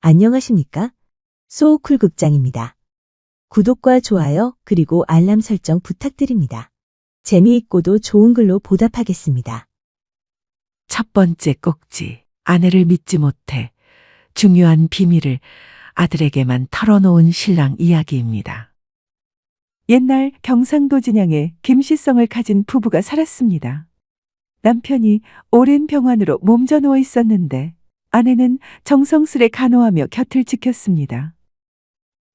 안녕하십니까? 소쿨극장입니다. 구독과 좋아요 그리고 알람 설정 부탁드립니다. 재미있고도 좋은 글로 보답하겠습니다. 첫 번째 꼭지. 아내를 믿지 못해 중요한 비밀을 아들에게만 털어놓은 신랑 이야기입니다. 옛날 경상도 진양에 김씨성을 가진 부부가 살았습니다. 남편이 오랜 병환으로 몸져 누워 있었는데 아내는 정성스레 간호하며 곁을 지켰습니다.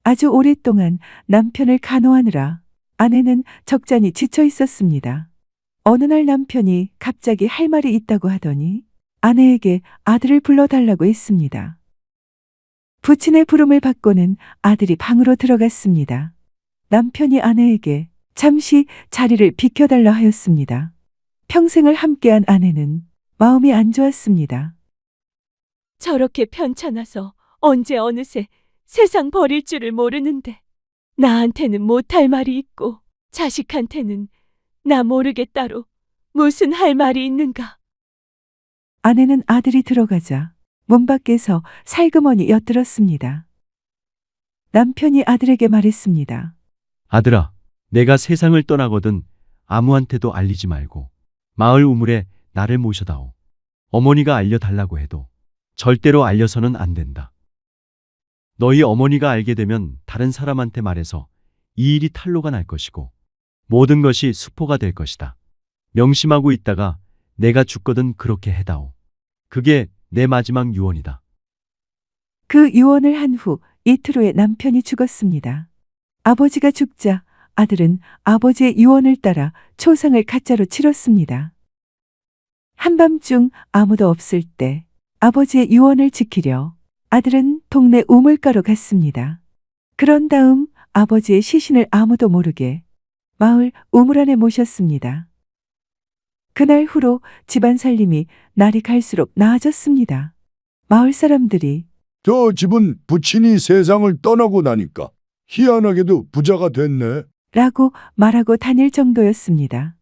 아주 오랫동안 남편을 간호하느라 아내는 적잖이 지쳐 있었습니다. 어느 날 남편이 갑자기 할 말이 있다고 하더니 아내에게 아들을 불러달라고 했습니다. 부친의 부름을 받고는 아들이 방으로 들어갔습니다. 남편이 아내에게 잠시 자리를 비켜달라 하였습니다. 평생을 함께한 아내는 마음이 안 좋았습니다. 저렇게 편찮아서 언제 어느새 세상 버릴 줄을 모르는데 나한테는 못할 말이 있고 자식한테는 나 모르게 따로 무슨 할 말이 있는가. 아내는 아들이 들어가자 문 밖에서 살그머니 엿들었습니다. 남편이 아들에게 말했습니다. 아들아, 내가 세상을 떠나거든 아무한테도 알리지 말고 마을 우물에 나를 모셔다오. 어머니가 알려달라고 해도 절대로 알려서는 안 된다. 너희 어머니가 알게 되면 다른 사람한테 말해서 이 일이 탄로가 날 것이고 모든 것이 수포가 될 것이다. 명심하고 있다가 내가 죽거든 그렇게 해다오. 그게 내 마지막 유언이다. 그 유언을 한 후 이틀 후에 남편이 죽었습니다. 아버지가 죽자 아들은 아버지의 유언을 따라 초상을 가짜로 치렀습니다. 한밤중 아무도 없을 때 아버지의 유언을 지키려 아들은 동네 우물가로 갔습니다. 그런 다음 아버지의 시신을 아무도 모르게 마을 우물 안에 모셨습니다. 그날 후로 집안 살림이 날이 갈수록 나아졌습니다. 마을 사람들이 저 집은 부친이 세상을 떠나고 나니까 희한하게도 부자가 됐네. 라고 말하고 다닐 정도였습니다.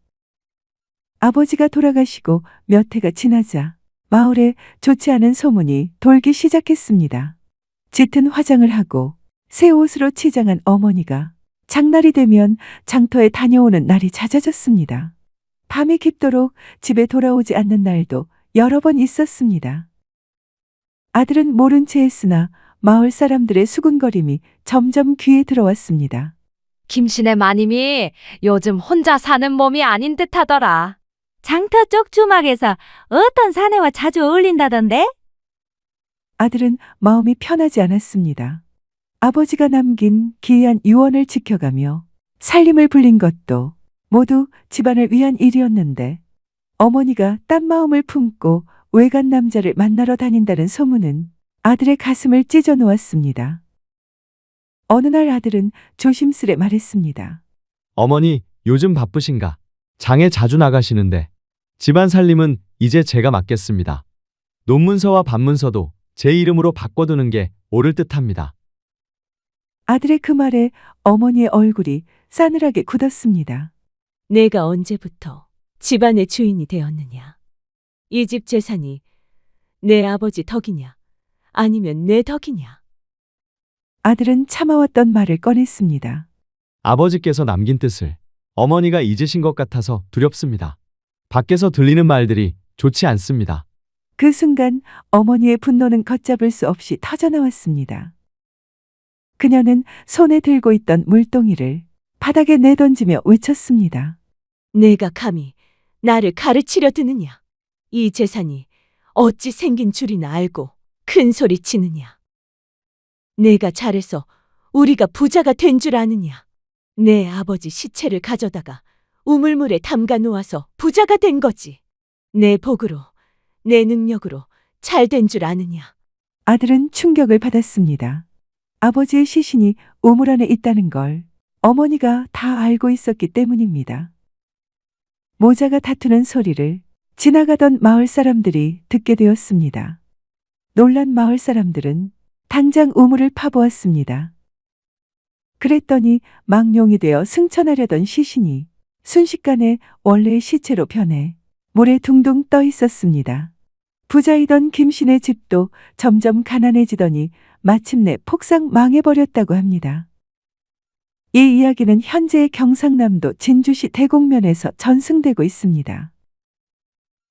아버지가 돌아가시고 몇 해가 지나자 마을에 좋지 않은 소문이 돌기 시작했습니다. 짙은 화장을 하고 새 옷으로 치장한 어머니가 장날이 되면 장터에 다녀오는 날이 잦아졌습니다. 밤이 깊도록 집에 돌아오지 않는 날도 여러 번 있었습니다. 아들은 모른 채 했으나 마을 사람들의 수군거림이 점점 귀에 들어왔습니다. 김씨네 마님이 요즘 혼자 사는 몸이 아닌 듯하더라. 장터 쪽 주막에서 어떤 사내와 자주 어울린다던데? 아들은 마음이 편하지 않았습니다. 아버지가 남긴 기이한 유언을 지켜가며 살림을 불린 것도 모두 집안을 위한 일이었는데 어머니가 딴 마음을 품고 외간 남자를 만나러 다닌다는 소문은 아들의 가슴을 찢어 놓았습니다. 어느 날 아들은 조심스레 말했습니다. 어머니, 요즘 바쁘신가? 장에 자주 나가시는데 집안 살림은 이제 제가 맡겠습니다. 논문서와 반문서도 제 이름으로 바꿔두는 게 옳을 듯합니다. 아들의 그 말에 어머니의 얼굴이 싸늘하게 굳었습니다. 내가 언제부터 집안의 주인이 되었느냐. 이 집 재산이 내 아버지 덕이냐 아니면 내 덕이냐. 아들은 참아왔던 말을 꺼냈습니다. 아버지께서 남긴 뜻을 어머니가 잊으신 것 같아서 두렵습니다. 밖에서 들리는 말들이 좋지 않습니다. 그 순간 어머니의 분노는 걷잡을 수 없이 터져나왔습니다. 그녀는 손에 들고 있던 물동이를 바닥에 내던지며 외쳤습니다. 내가 감히 나를 가르치려 드느냐. 이 재산이 어찌 생긴 줄이나 알고 큰 소리 치느냐. 내가 잘해서 우리가 부자가 된 줄 아느냐. 내 아버지 시체를 가져다가 우물물에 담가 놓아서 부자가 된 거지. 내 복으로, 내 능력으로 잘 된 줄 아느냐. 아들은 충격을 받았습니다. 아버지의 시신이 우물 안에 있다는 걸 어머니가 다 알고 있었기 때문입니다. 모자가 다투는 소리를 지나가던 마을 사람들이 듣게 되었습니다. 놀란 마을 사람들은 당장 우물을 파보았습니다. 그랬더니 망룡이 되어 승천하려던 시신이 순식간에 원래의 시체로 변해 물에 둥둥 떠 있었습니다. 부자이던 김씨네 집도 점점 가난해지더니 마침내 폭삭 망해버렸다고 합니다. 이 이야기는 현재의 경상남도 진주시 대곡면에서 전승되고 있습니다.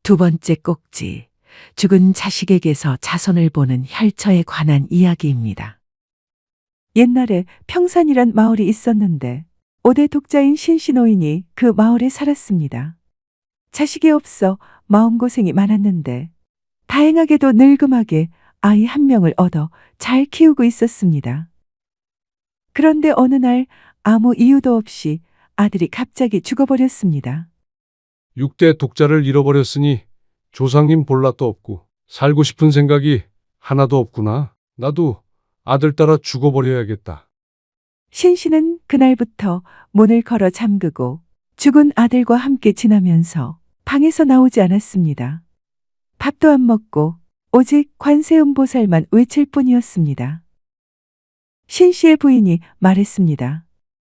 두 번째 꼭지, 죽은 자식에게서 자손을 보는 혈처에 관한 이야기입니다. 옛날에 평산이란 마을이 있었는데 5대 독자인 신씨 노인이 그 마을에 살았습니다. 자식이 없어 마음고생이 많았는데 다행하게도 늙음하게 아이 한 명을 얻어 잘 키우고 있었습니다. 그런데 어느 날 아무 이유도 없이 아들이 갑자기 죽어버렸습니다. 6대 독자를 잃어버렸으니 조상님 볼락도 없고 살고 싶은 생각이 하나도 없구나. 나도 아들 따라 죽어버려야겠다. 신씨는 그날부터 문을 걸어 잠그고 죽은 아들과 함께 지나면서 방에서 나오지 않았습니다. 밥도 안 먹고 오직 관세음보살만 외칠 뿐이었습니다. 신씨의 부인이 말했습니다.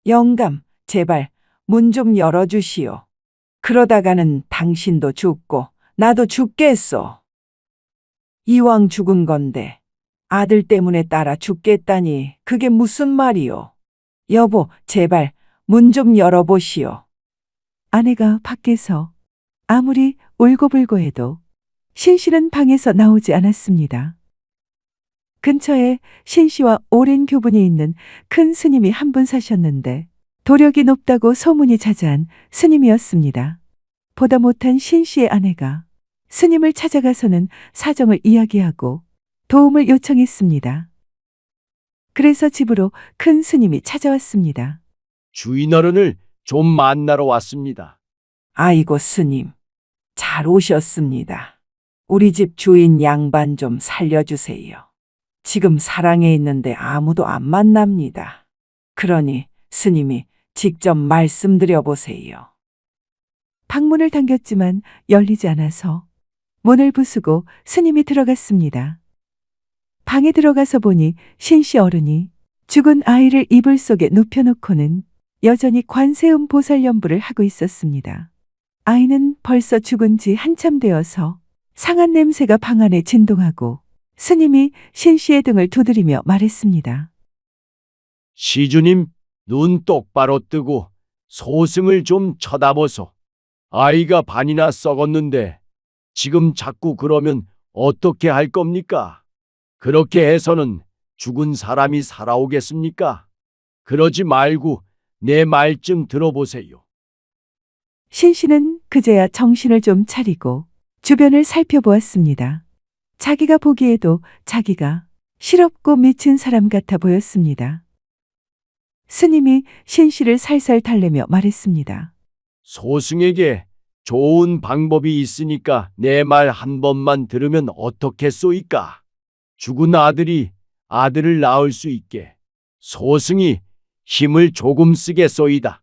영감, 제발 문 좀 열어주시오. 그러다가는 당신도 죽고 나도 죽겠소. 이왕 죽은 건데 아들 때문에 따라 죽겠다니 그게 무슨 말이오. 여보, 제발 문 좀 열어보시오. 아내가 밖에서 아무리 울고불고 해도 신씨는 방에서 나오지 않았습니다. 근처에 신씨와 오랜 교분이 있는 큰 스님이 한 분 사셨는데 도력이 높다고 소문이 자자한 스님이었습니다. 보다 못한 신씨의 아내가 스님을 찾아가서는 사정을 이야기하고 도움을 요청했습니다. 그래서 집으로 큰 스님이 찾아왔습니다. 주인 어른을 좀 만나러 왔습니다. 아이고 스님, 잘 오셨습니다. 우리 집 주인 양반 좀 살려주세요. 지금 사랑에 있는데 아무도 안 만납니다. 그러니 스님이 직접 말씀드려 보세요. 방문을 당겼지만 열리지 않아서 문을 부수고 스님이 들어갔습니다. 방에 들어가서 보니 신씨 어른이 죽은 아이를 이불 속에 눕혀놓고는 여전히 관세음 보살 연부를 하고 있었습니다. 아이는 벌써 죽은 지 한참 되어서 상한 냄새가 방 안에 진동하고 스님이 신씨의 등을 두드리며 말했습니다. 시주님, 눈 똑바로 뜨고 소승을 좀 쳐다보소. 아이가 반이나 썩었는데 지금 자꾸 그러면 어떻게 할 겁니까? 그렇게 해서는 죽은 사람이 살아오겠습니까? 그러지 말고 내 말 좀 들어보세요. 신씨는 그제야 정신을 좀 차리고 주변을 살펴보았습니다. 자기가 보기에도 자기가 실없고 미친 사람 같아 보였습니다. 스님이 신씨를 살살 달래며 말했습니다. 소승에게 좋은 방법이 있으니까 내 말 한 번만 들으면 어떻겠소이까? 죽은 아들이 아들을 낳을 수 있게 소승이 힘을 조금 쓰겠소이다.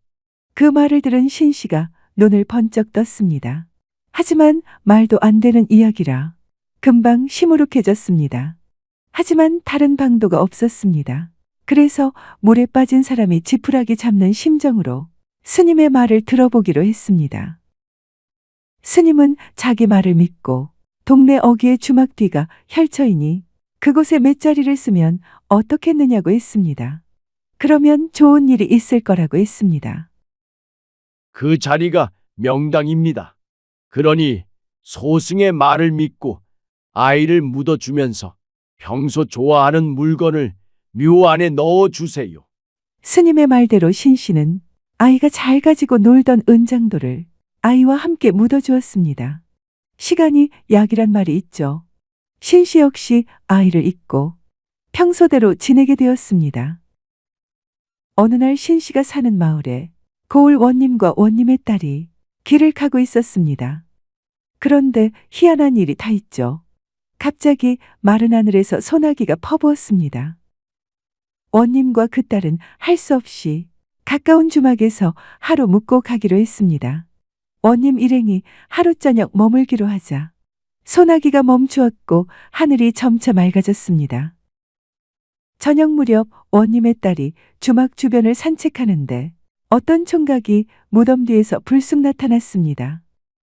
그 말을 들은 신씨가 눈을 번쩍 떴습니다. 하지만 말도 안 되는 이야기라 금방 시무룩해졌습니다. 하지만 다른 방도가 없었습니다. 그래서 물에 빠진 사람이 지푸라기 잡는 심정으로 스님의 말을 들어보기로 했습니다. 스님은 자기 말을 믿고 동네 어귀의 주막 뒤가 혈처이니 그곳에 몇 자리를 쓰면 어떻겠느냐고 했습니다. 그러면 좋은 일이 있을 거라고 했습니다. 그 자리가 명당입니다. 그러니 소승의 말을 믿고 아이를 묻어주면서 평소 좋아하는 물건을 묘 안에 넣어주세요. 스님의 말대로 신씨는 아이가 잘 가지고 놀던 은장도를 아이와 함께 묻어주었습니다. 시간이 약이란 말이 있죠. 신씨 역시 아이를 잊고 평소대로 지내게 되었습니다. 어느 날 신씨가 사는 마을에 고을 원님과 원님의 딸이 길을 가고 있었습니다. 그런데 희한한 일이 다 있죠. 갑자기 마른 하늘에서 소나기가 퍼부었습니다. 원님과 그 딸은 할 수 없이 가까운 주막에서 하루 묵고 가기로 했습니다. 원님 일행이 하루 저녁 머물기로 하자 소나기가 멈추었고 하늘이 점차 맑아졌습니다. 저녁 무렵 원님의 딸이 주막 주변을 산책하는데 어떤 총각이 무덤 뒤에서 불쑥 나타났습니다.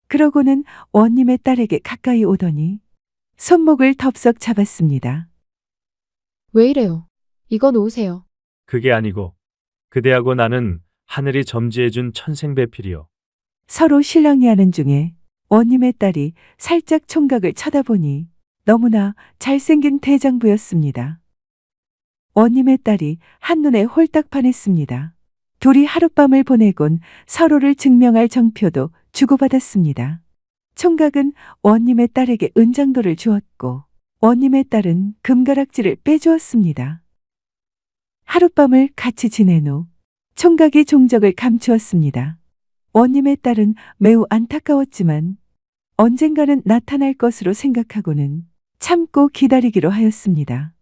그러고는 원님의 딸에게 가까이 오더니 손목을 덥석 잡았습니다. 왜 이래요? 이거 놓으세요. 그게 아니고 그대하고 나는 하늘이 점지해준 천생배필이요. 서로 실랑이하는 중에 원님의 딸이 살짝 총각을 쳐다보니 너무나 잘생긴 대장부였습니다. 원님의 딸이 한눈에 홀딱 반했습니다. 둘이 하룻밤을 보내곤 서로를 증명할 정표도 주고받았습니다. 총각은 원님의 딸에게 은장도를 주었고 원님의 딸은 금가락지를 빼주었습니다. 하룻밤을 같이 지낸 후 총각이 종적을 감추었습니다. 원님의 딸은 매우 안타까웠지만 언젠가는 나타날 것으로 생각하고는 참고 기다리기로 하였습니다.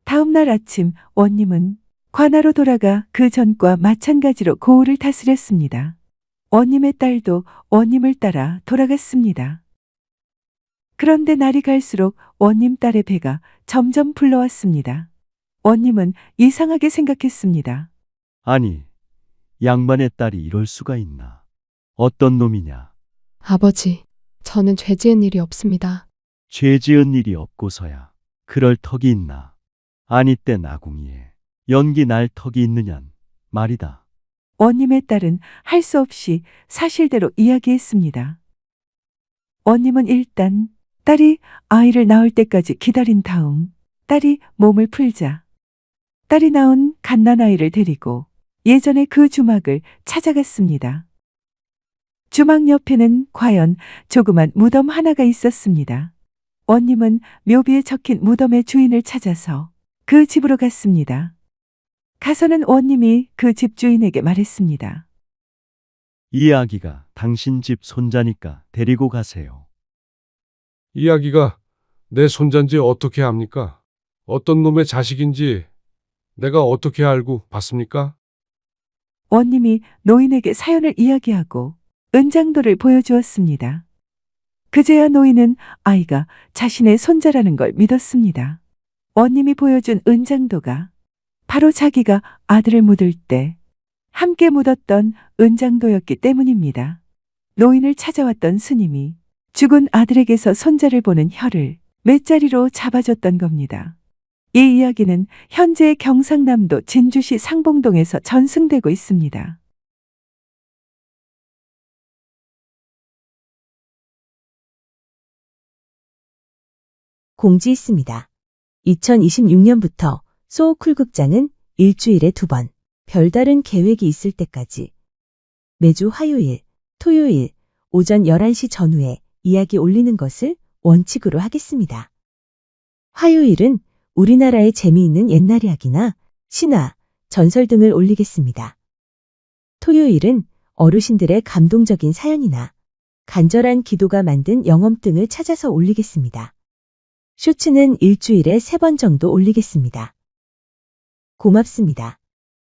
다음 날 아침 원님은 관하로 돌아가 그 전과 마찬가지로 고을을 다스렸습니다. 원님의 딸도 원님을 따라 돌아갔습니다. 그런데 날이 갈수록 원님 딸의 배가 점점 불러왔습니다. 원님은 이상하게 생각했습니다. 아니, 양반의 딸이 이럴 수가 있나? 어떤 놈이냐? 아버지, 저는 죄 지은 일이 없습니다. 죄 지은 일이 없고서야 그럴 턱이 있나? 아니 때 나궁이에 연기 날 턱이 있느냔 말이다. 원님의 딸은 할 수 없이 사실대로 이야기했습니다. 원님은 일단 딸이 아이를 낳을 때까지 기다린 다음 딸이 몸을 풀자 딸이 낳은 갓난아이를 데리고 예전에 그 주막을 찾아갔습니다. 주막 옆에는 과연 조그만 무덤 하나가 있었습니다. 원님은 묘비에 적힌 무덤의 주인을 찾아서 그 집으로 갔습니다. 가서는 원님이 그 집주인에게 말했습니다. 이 아기가 당신 집 손자니까 데리고 가세요. 이 아기가 내 손자인지 어떻게 압니까? 어떤 놈의 자식인지 내가 어떻게 알고 봤습니까? 원님이 노인에게 사연을 이야기하고 은장도를 보여주었습니다. 그제야 노인은 아이가 자신의 손자라는 걸 믿었습니다. 원님이 보여준 은장도가 바로 자기가 아들을 묻을 때 함께 묻었던 은장도였기 때문입니다. 노인을 찾아왔던 스님이 죽은 아들에게서 손자를 보는 혀를 맷자리로 잡아줬던 겁니다. 이 이야기는 현재 경상남도 진주시 상봉동에서 전승되고 있습니다. 공지 있습니다. 2026년부터 소쿨 극장은 일주일에 2번, 별다른 계획이 있을 때까지 매주 화요일, 토요일 오전 11시 전후에 이야기 올리는 것을 원칙으로 하겠습니다. 화요일은 우리나라의 재미있는 옛날 이야기나 신화, 전설 등을 올리겠습니다. 토요일은 어르신들의 감동적인 사연이나 간절한 기도가 만든 영험 등을 찾아서 올리겠습니다. 쇼츠는 일주일에 3번 정도 올리겠습니다. 고맙습니다.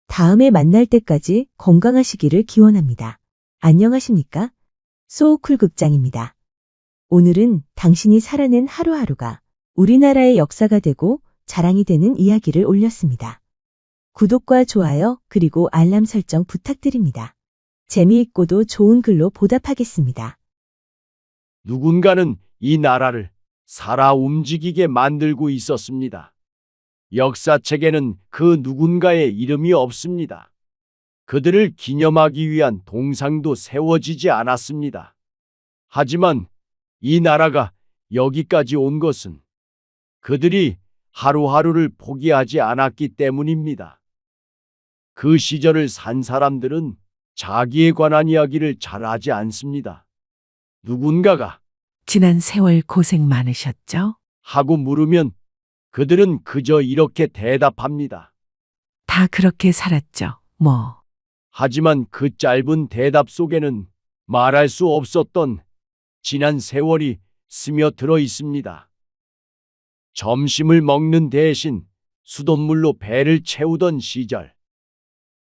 다음에 만날 때까지 건강하시기를 기원합니다. 안녕하십니까? 소쿨 극장입니다. 오늘은 당신이 살아낸 하루하루가 우리나라의 역사가 되고 자랑이 되는 이야기를 올렸습니다. 구독과 좋아요 그리고 알람 설정 부탁드립니다. 재미있고도 좋은 글로 보답하겠습니다. 누군가는 이 나라를 살아 움직이게 만들고 있었습니다. 역사책에는 그 누군가의 이름이 없습니다. 그들을 기념하기 위한 동상도 세워지지 않았습니다. 하지만 이 나라가 여기까지 온 것은 그들이 하루하루를 포기하지 않았기 때문입니다. 그 시절을 산 사람들은 자기에 관한 이야기를 잘 하지 않습니다. 누군가가 지난 세월 고생 많으셨죠? 하고 물으면 그들은 그저 이렇게 대답합니다. 다 그렇게 살았죠, 뭐. 하지만 그 짧은 대답 속에는 말할 수 없었던 지난 세월이 스며들어 있습니다. 점심을 먹는 대신 수돗물로 배를 채우던 시절,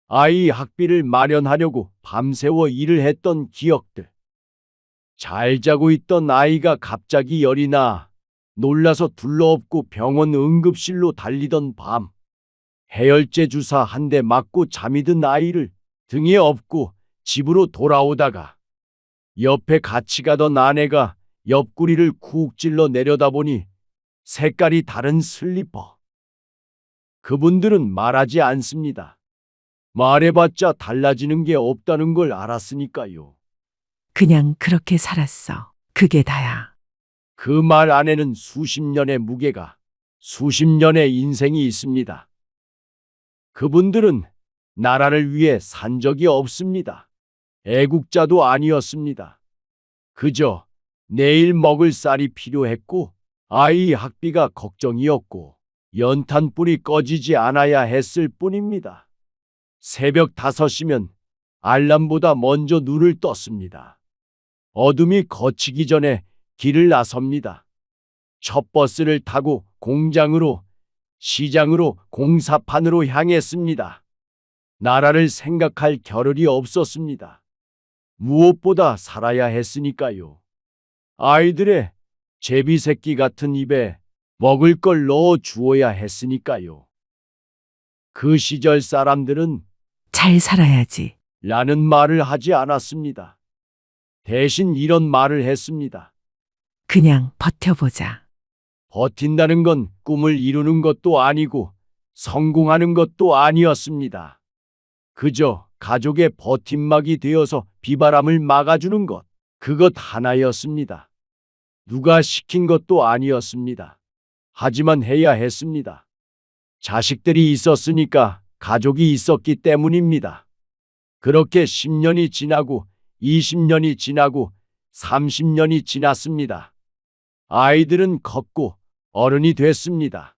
아이 학비를 마련하려고 밤새워 일을 했던 기억들, 잘 자고 있던 아이가 갑자기 열이 나 놀라서 둘러엎고 병원 응급실로 달리던 밤, 해열제 주사 한 대 맞고 잠이 든 아이를 등에 업고 집으로 돌아오다가 옆에 같이 가던 아내가 옆구리를 쿡 찔러 내려다보니 색깔이 다른 슬리퍼. 그분들은 말하지 않습니다. 말해봤자 달라지는 게 없다는 걸 알았으니까요. 그냥 그렇게 살았어. 그게 다야. 그 말 안에는 수십 년의 무게가, 수십 년의 인생이 있습니다. 그분들은 나라를 위해 산 적이 없습니다. 애국자도 아니었습니다. 그저 내일 먹을 쌀이 필요했고, 아이 학비가 걱정이었고, 연탄불이 꺼지지 않아야 했을 뿐입니다. 새벽 5시면 알람보다 먼저 눈을 떴습니다. 어둠이 걷히기 전에 길을 나섭니다. 첫 버스를 타고 공장으로, 시장으로, 공사판으로 향했습니다. 나라를 생각할 겨를이 없었습니다. 무엇보다 살아야 했으니까요. 아이들의 제비새끼 같은 입에 먹을 걸 넣어 주어야 했으니까요. 그 시절 사람들은 잘 살아야지. 라는 말을 하지 않았습니다. 대신 이런 말을 했습니다. 그냥 버텨보자. 버틴다는 건 꿈을 이루는 것도 아니고 성공하는 것도 아니었습니다. 그저 가족의 버팀막이 되어서 비바람을 막아주는 것, 그것 하나였습니다. 누가 시킨 것도 아니었습니다. 하지만 해야 했습니다. 자식들이 있었으니까 가족이 있었기 때문입니다. 그렇게 10년이 지나고 20년이 지나고 30년이 지났습니다. 아이들은 컸고 어른이 됐습니다.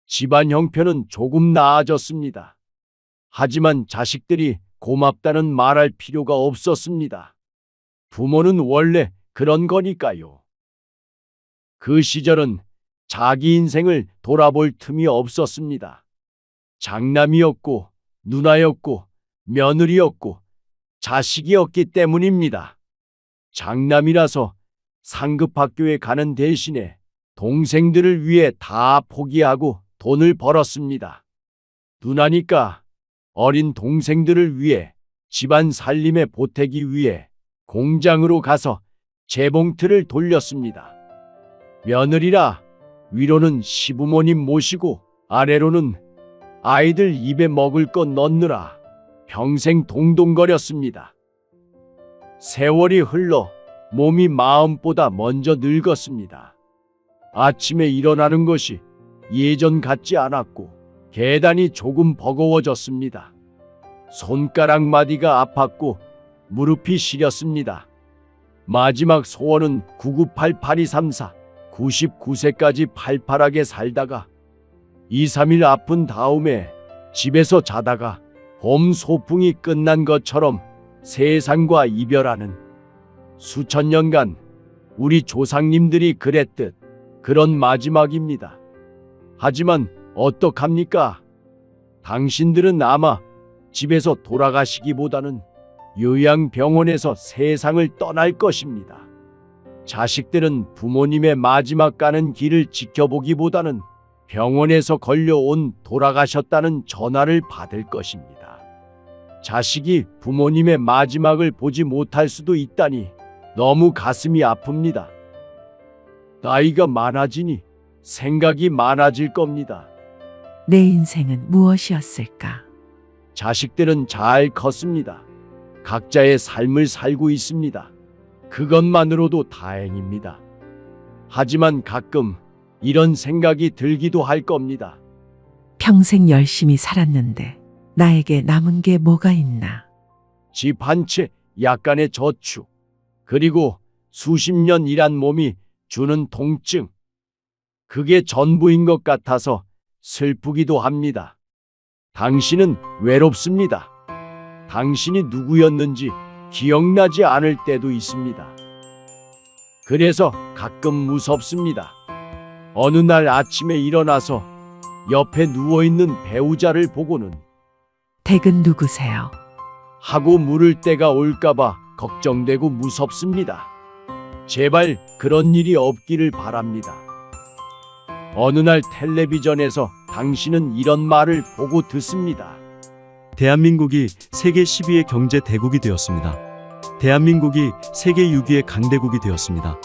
집안 형편은 조금 나아졌습니다. 하지만 자식들이 고맙다는 말할 필요가 없었습니다. 부모는 원래 그런 거니까요. 그 시절은 자기 인생을 돌아볼 틈이 없었습니다. 장남이었고, 누나였고, 며느리였고, 자식이었기 때문입니다. 장남이라서 상급학교에 가는 대신에 동생들을 위해 다 포기하고 돈을 벌었습니다. 누나니까 어린 동생들을 위해 집안 살림에 보태기 위해 공장으로 가서 재봉틀을 돌렸습니다. 며느리라 위로는 시부모님 모시고 아래로는 아이들 입에 먹을 것 넣느라 평생 동동거렸습니다. 세월이 흘러 몸이 마음보다 먼저 늙었습니다. 아침에 일어나는 것이 예전 같지 않았고 계단이 조금 버거워졌습니다. 손가락 마디가 아팠고 무릎이 시렸습니다. 마지막 소원은 9988-234, 99세까지 팔팔하게 살다가 2, 3일 아픈 다음에 집에서 자다가 봄 소풍이 끝난 것처럼 세상과 이별하는, 수천 년간 우리 조상님들이 그랬듯 그런 마지막입니다. 하지만 어떡합니까? 당신들은 아마 집에서 돌아가시기보다는 요양병원에서 세상을 떠날 것입니다. 자식들은 부모님의 마지막 가는 길을 지켜보기보다는 병원에서 걸려온 돌아가셨다는 전화를 받을 것입니다. 자식이 부모님의 마지막을 보지 못할 수도 있다니 너무 가슴이 아픕니다. 나이가 많아지니 생각이 많아질 겁니다. 내 인생은 무엇이었을까? 자식들은 잘 컸습니다. 각자의 삶을 살고 있습니다. 그것만으로도 다행입니다. 하지만 가끔 이런 생각이 들기도 할 겁니다. 평생 열심히 살았는데 나에게 남은 게 뭐가 있나? 집 한 채, 약간의 저축, 그리고 수십 년 일한 몸이 주는 통증. 그게 전부인 것 같아서 슬프기도 합니다. 당신은 외롭습니다. 당신이 누구였는지 기억나지 않을 때도 있습니다. 그래서 가끔 무섭습니다. 어느 날 아침에 일어나서 옆에 누워있는 배우자를 보고는 댁은 누구세요? 하고 물을 때가 올까봐 걱정되고 무섭습니다. 제발 그런 일이 없기를 바랍니다. 어느 날 텔레비전에서 당신은 이런 말을 보고 듣습니다. 대한민국이 세계 10위의 경제 대국이 되었습니다. 대한민국이 세계 6위의 강대국이 되었습니다.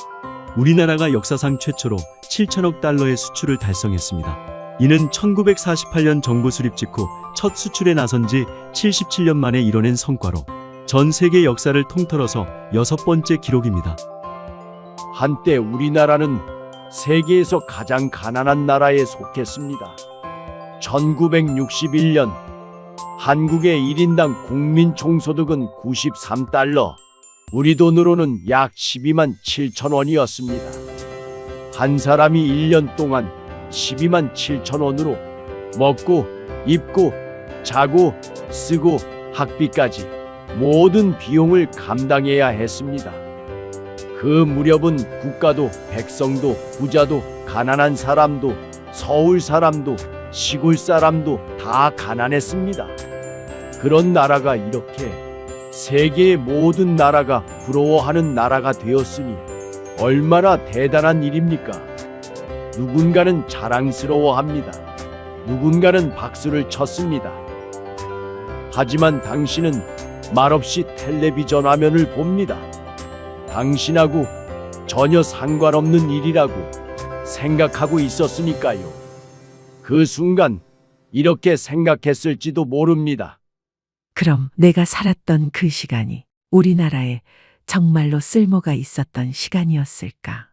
우리나라가 역사상 최초로 7천억 달러의 수출을 달성했습니다. 이는 1948년 정부 수립 직후 첫 수출에 나선 지 77년 만에 이뤄낸 성과로 전 세계 역사를 통틀어서 6번째 기록입니다. 한때 우리나라는 세계에서 가장 가난한 나라에 속했습니다. 1961년 한국의 1인당 국민 총소득은 93달러, 우리 돈으로는 약 12만 7천 원이었습니다. 한 사람이 1년 동안 12만 7천 원으로 먹고, 입고, 자고, 쓰고, 학비까지 모든 비용을 감당해야 했습니다. 그 무렵은 국가도 백성도 부자도 가난한 사람도 서울 사람도 시골 사람도 다 가난했습니다. 그런 나라가 이렇게 세계의 모든 나라가 부러워하는 나라가 되었으니 얼마나 대단한 일입니까? 누군가는 자랑스러워합니다. 누군가는 박수를 쳤습니다. 하지만 당신은 말없이 텔레비전 화면을 봅니다. 당신하고 전혀 상관없는 일이라고 생각하고 있었으니까요. 그 순간 이렇게 생각했을지도 모릅니다. 그럼 내가 살았던 그 시간이 우리나라에 정말로 쓸모가 있었던 시간이었을까?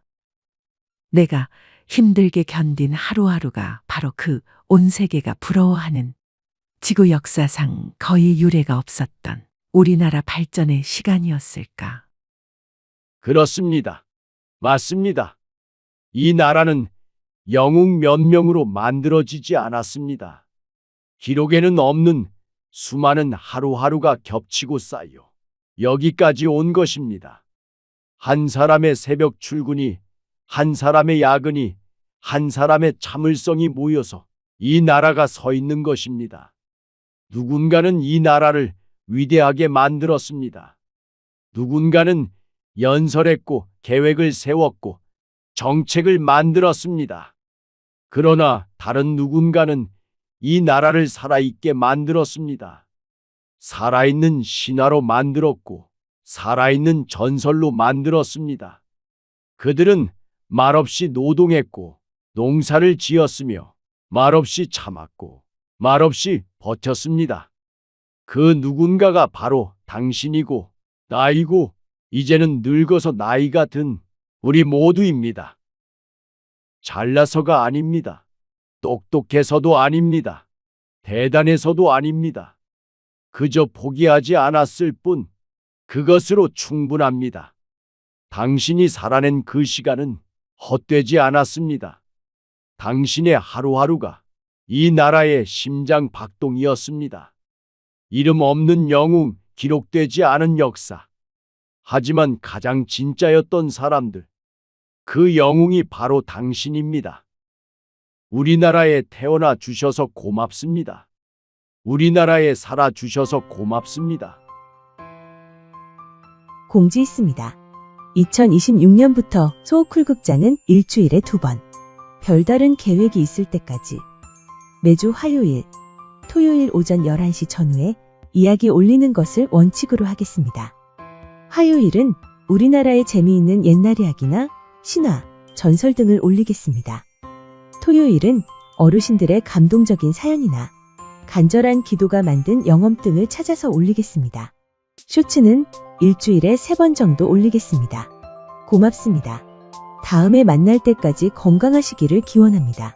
내가 힘들게 견딘 하루하루가 바로 그 온 세계가 부러워하는 지구 역사상 거의 유례가 없었던 우리나라 발전의 시간이었을까? 그렇습니다. 맞습니다. 이 나라는 영웅 몇 명으로 만들어지지 않았습니다. 기록에는 없는 수많은 하루하루가 겹치고 쌓여 여기까지 온 것입니다. 한 사람의 새벽 출근이, 한 사람의 야근이, 한 사람의 참을성이 모여서 이 나라가 서 있는 것입니다. 누군가는 이 나라를 위대하게 만들었습니다. 누군가는 연설했고 계획을 세웠고 정책을 만들었습니다. 그러나 다른 누군가는 이 나라를 살아있게 만들었습니다. 살아있는 신화로 만들었고 살아있는 전설로 만들었습니다. 그들은 말없이 노동했고 농사를 지었으며 말없이 참았고 말없이 버텼습니다. 그 누군가가 바로 당신이고 나이고 이제는 늙어서 나이가 든 우리 모두입니다. 잘나서가 아닙니다. 똑똑해서도 아닙니다. 대단해서도 아닙니다. 그저 포기하지 않았을 뿐 그것으로 충분합니다. 당신이 살아낸 그 시간은 헛되지 않았습니다. 당신의 하루하루가 이 나라의 심장 박동이었습니다. 이름 없는 영웅, 기록되지 않은 역사. 하지만 가장 진짜였던 사람들. 그 영웅이 바로 당신입니다. 우리나라에 태어나 주셔서 고맙습니다. 우리나라에 살아 주셔서 고맙습니다. 공지 있습니다. 2026년부터 소쿨극장은 일주일에 2번, 별다른 계획이 있을 때까지 매주 화요일, 토요일 오전 11시 전후에 이야기 올리는 것을 원칙으로 하겠습니다. 화요일은 우리나라의 재미있는 옛날 이야기나 신화, 전설 등을 올리겠습니다. 토요일은 어르신들의 감동적인 사연이나 간절한 기도가 만든 영험 등을 찾아서 올리겠습니다. 쇼츠는 일주일에 3번 정도 올리겠습니다. 고맙습니다. 다음에 만날 때까지 건강하시기를 기원합니다.